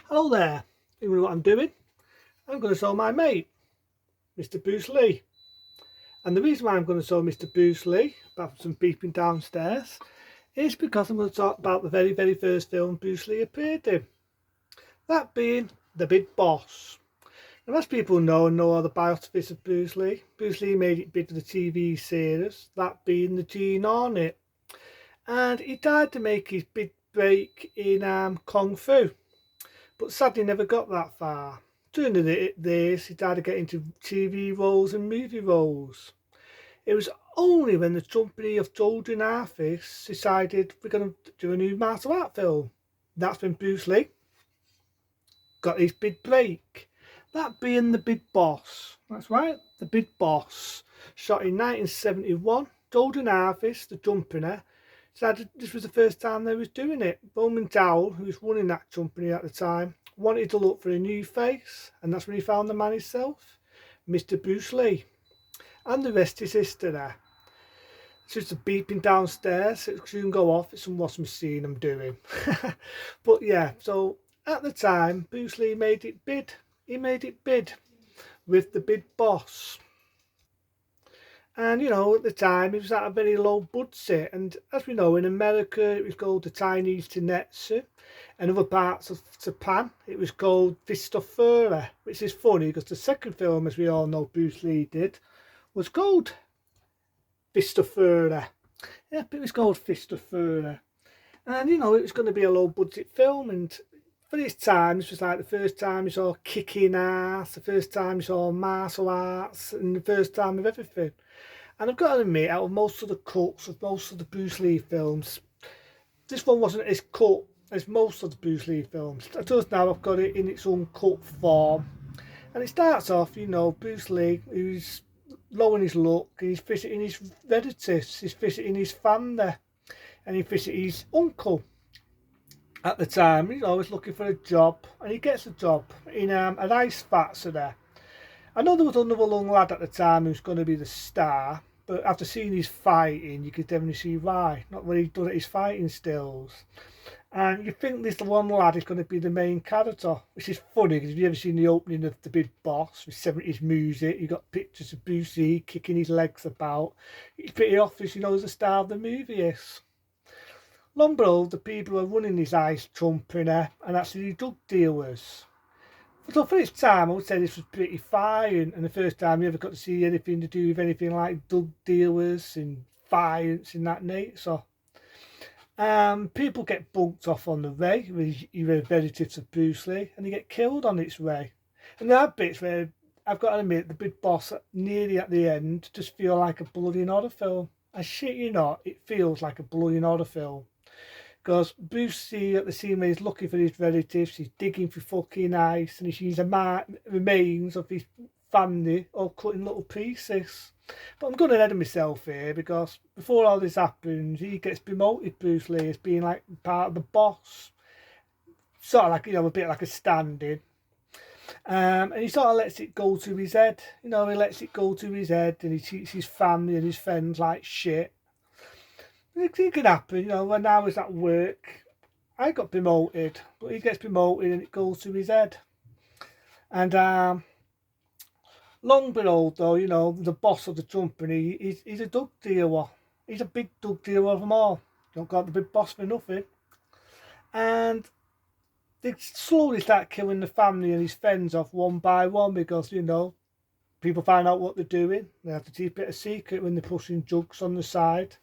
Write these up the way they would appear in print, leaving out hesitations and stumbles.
Hello there. You know what I'm doing? I'm going to show my mate, Mr. Bruce Lee. And the reason why I'm going to show Mr. Bruce Lee, apart from some peeping downstairs, is because I'm going to talk about the very first film Bruce Lee appeared in. That being The Big Boss. And as people know all the biographies of Bruce Lee made it big for the TV series, that being the Gene Hornet. And he died to make his big break in Kung Fu, but sadly never got that far. During this, he started getting into TV roles and movie roles. It was only when the company of Golden Artists decided we're going to do a new martial art film. That's when Bruce Lee got his big break. That being The Big Boss. That's right, The Big Boss. Shot in 1971. Golden Harvest, the company, decided this was the first time they was doing it. Bowman Dowell, who was running that company at the time, wanted to look for a new face, and that's when he found the man himself, Mr. Bruce Lee. And the rest is history. It's just a beeping downstairs. It soon go off. It's some washing machine I'm doing. But yeah, so at the time, Bruce Lee made it big. He made it big with The Big Boss. And at the time it was at a very low budget, and as we know, in America it was called the Chinese Tenetsu, and other parts of Japan it was called Fist of Fury, which is funny because the second film, as we all know, Bruce Lee did, was called Fist of Fury. Yep, it was called Fist of Fury. And it was going to be a low budget film, and for its time, this was like the first time you saw kicking ass, the first time you saw martial arts, and the first time of everything. And I've got to admit, out of most of the cuts of most of the Bruce Lee films, this one wasn't as cut as most of the Bruce Lee films. I just now I've got it in its own cut form. And it starts off, Bruce Lee, who's low in his luck, he's visiting his relatives, he's visiting his family, and he visits his uncle. At the time, he's always looking for a job, and he gets a job in an ice factory. I know there was another young lad at the time who's going to be the star, but after seeing his fighting, you could definitely see why. Not what he's done at his fighting stills. And you think this one lad is going to be the main character, which is funny because if you've ever seen the opening of The Big Boss with 70s music, you've got pictures of Bruce Lee kicking his legs about. It's pretty obvious, as the star of the movie is. Long below, the people who are running this ice company and actually drug dealers. So for its time, I would say this was pretty fine, and the first time you ever got to see anything to do with anything like drug dealers and violence in that nature. People get bunked off on the way with your relatives of Bruce Lee, and they get killed on its way. And there are bits where I've got to admit, The Big Boss nearly at the end just feel like a bloody horror film. I shit you not, it feels like a bloody horror film. Because Bruce Lee at the scene where he's looking for his relatives, he's digging for fucking ice, and he sees the remains of his family all cut in little pieces. But I'm going ahead of myself here because before all this happens, he gets promoted, Bruce Lee, as being like part of the boss. Sort of like, a bit like a stand-in. And he sort of lets it go to his head. He lets it go to his head, and he treats his family and his friends like shit. It could happen, when I was at work, I got promoted, but he gets promoted and it goes to his head. And long behold, though, the boss of the company, he's a drug dealer. He's a big drug dealer of them all. Don't call the big boss for nothing. And they slowly start killing the family and his friends off one by one because, people find out what they're doing. They have to keep it a secret when they're pushing drugs on the side.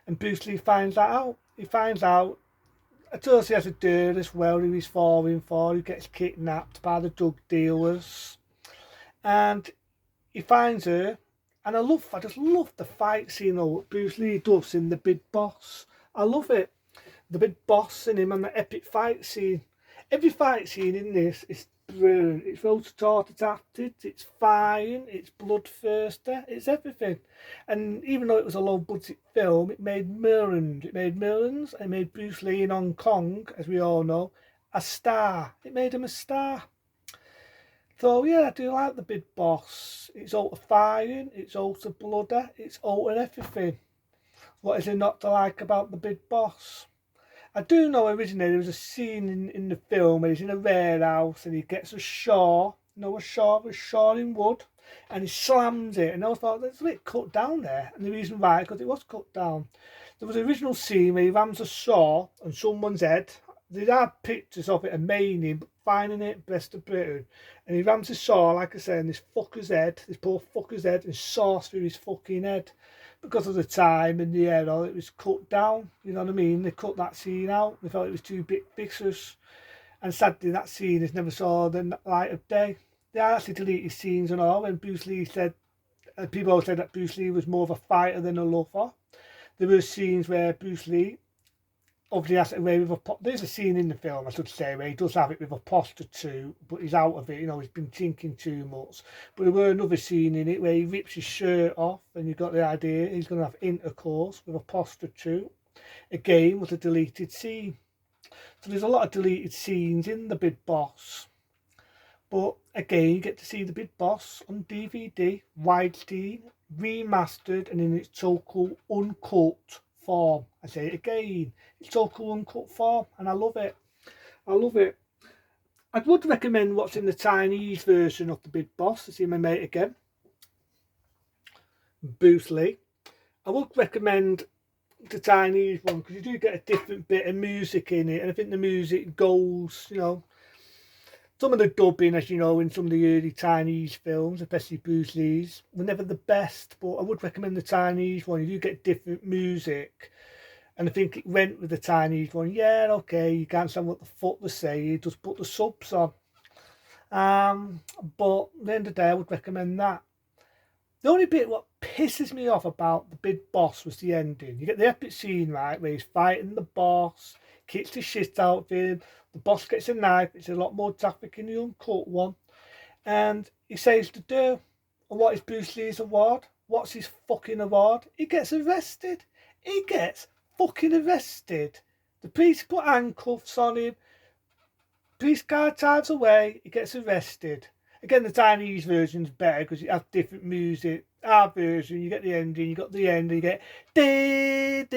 And Bruce Lee finds that out. He finds out he has a girl as well who he's falling for, who gets kidnapped by the drug dealers. And he finds her, and I just love the fight scene that Bruce Lee does in The Big Boss. I love it. The Big Boss in him and the epic fight scene. Every fight scene in this is brilliant. It's well adapted, it's fine, it's bloodthirsty, it's everything. And even though it was a low budget film, it made millions. It made Bruce Lee in Hong Kong, as we all know, a star. It made him a star. So yeah, I do like The Big Boss. It's out of firing, it's out of bloody, it's out of everything. What is there not to like about The Big Boss? I do know originally there was a scene in the film where he's in a warehouse and he gets a saw, a saw in wood, and he slams it. And I thought that's a bit cut down there. And the reason why, because it was cut down. There was an original scene where he rams a saw on someone's head. They had pictures of it amazing, finding it best of Britain. And he rams a saw, like I said, in this fucker's head, this poor fucker's head, and saws through his fucking head. Because of the time and the era, it was cut down. You know what I mean? They cut that scene out. They felt it was too vicious. And sadly, that scene has never saw the light of day. They actually deleted scenes and all. When Bruce Lee said, people always said that Bruce Lee was more of a fighter than a lover. There were scenes where Bruce Lee obviously has it away with there's a scene in the film, I should say, where he does have it with a prostitute, but he's out of it, he's been thinking too much. But there were another scene in it where he rips his shirt off and you got the idea he's going to have intercourse with a prostitute. Again, was a deleted scene. So there's a lot of deleted scenes in The Big Boss. But again, you get to see The Big Boss on DVD, widescreen, remastered and in its total uncut form. I say it again, it's total uncut form, and I love it. I love it. I would recommend watching the Chinese version of The Big Boss to see my mate again, Bruce Lee. I would recommend the Chinese one because you do get a different bit of music in it, and I think the music goes, some of the dubbing, as you know, in some of the early Chinese films, especially Bruce Lee's, were never the best, but I would recommend the Chinese one. You do get different music, and I think it went with the Chinese one. Yeah, okay, you can't understand what the fuck they say, you just put the subs on. But at the end of the day, I would recommend that. The only bit what pisses me off about The Big Boss was the ending. You get the epic scene, right, where he's fighting the boss, kicks the shit out of him, the boss gets a knife, it's a lot more graphic in the uncut one, and he says to do, and what is Bruce Lee's award? What's his fucking award? He gets arrested. He gets fucking arrested. The police put handcuffs on him, police car drives away, he gets arrested. Again, the Chinese version's better because it has different music. Our version, you get the ending, you got the end, you get oh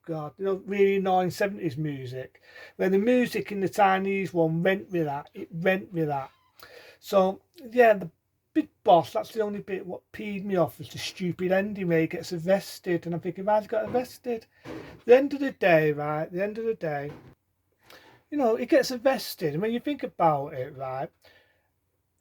god, really 1970s music. When the music in the Chinese one went with that, it went with that. So yeah, the Big Boss, that's the only bit what peed me off was the stupid ending where he gets arrested, and I'm thinking, why's he got arrested? The end of the day, right, he gets arrested, and when you think about it, right,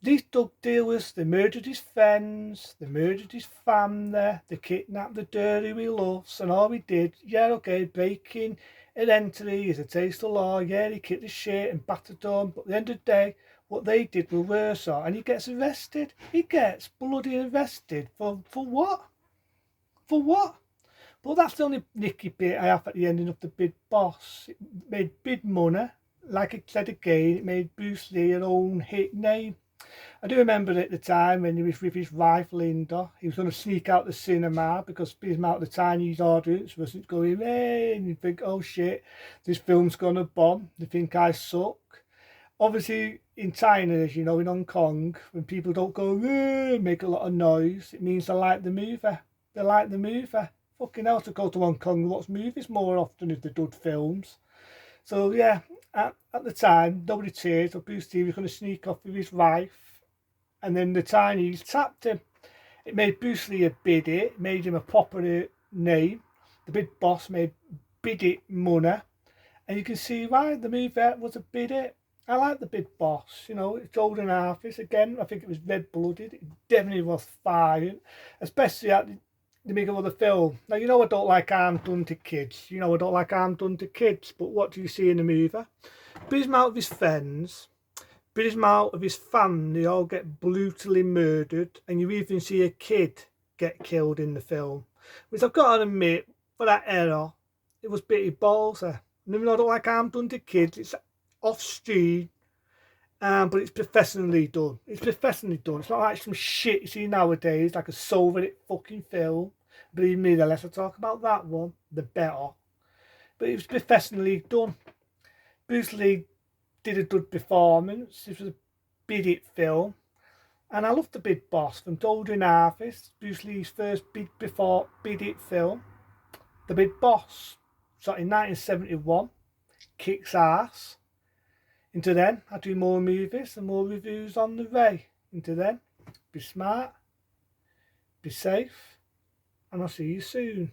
these drug dealers, they murdered his friends, they murdered his family, they kidnapped the dirty he loves, and all he did, yeah, okay, breaking and entry is a taste of law, yeah, he kicked the shit and battered them, but at the end of the day, what they did were worse, and he gets arrested. He gets bloody arrested for what? For what? But that's the only nicky bit I have at the ending of The Big Boss. It made big money. Like I said again, it made Bruce Lee an own hit name. I do remember at the time when he was with his wife Linda, he was going to sneak out the cinema because his out the Chinese audience wasn't going, hey, and you think, oh shit, this film's going to bomb. They think I suck. Obviously, in China, as you know, in Hong Kong, when people don't go, make a lot of noise, it means they like the movie. They like the movie. Fucking hell, to go to Hong Kong and watch movies more often if they did films. So, yeah, at the time, nobody cheered, so Bruce Lee was going to sneak off with his wife, and then the Chinese tapped him. It made Bruce Lee a big hit, it made him a proper name. The Big Boss made big hit money, and you can see why the movie was a big hit. I like The Big Boss, it's Golden Harvest. Again, I think it was red-blooded. It definitely was fire, especially at the beginning of the film. Now, I don't like harm done to kids. I don't like harm done to kids, but what do you see in the movie? British out of his friends, British out of his family all get brutally murdered, and you even see a kid get killed in the film. Which I've got to admit, for that era, it was pretty ballsy. And even though I don't like harm done to kids, it's off street, but it's professionally done. It's professionally done. It's not like some shit you see nowadays, like a Soviet fucking film. Believe me, the less I talk about that one, the better. But it was professionally done. Bruce Lee did a good performance. This was a big hit film. And I love The Big Boss from Golden Harvest, Bruce Lee's first big hit film. The Big Boss, shot in 1971, kicks ass. Until then, I do more movies and more reviews on the way. Until then, be smart, be safe, and I'll see you soon.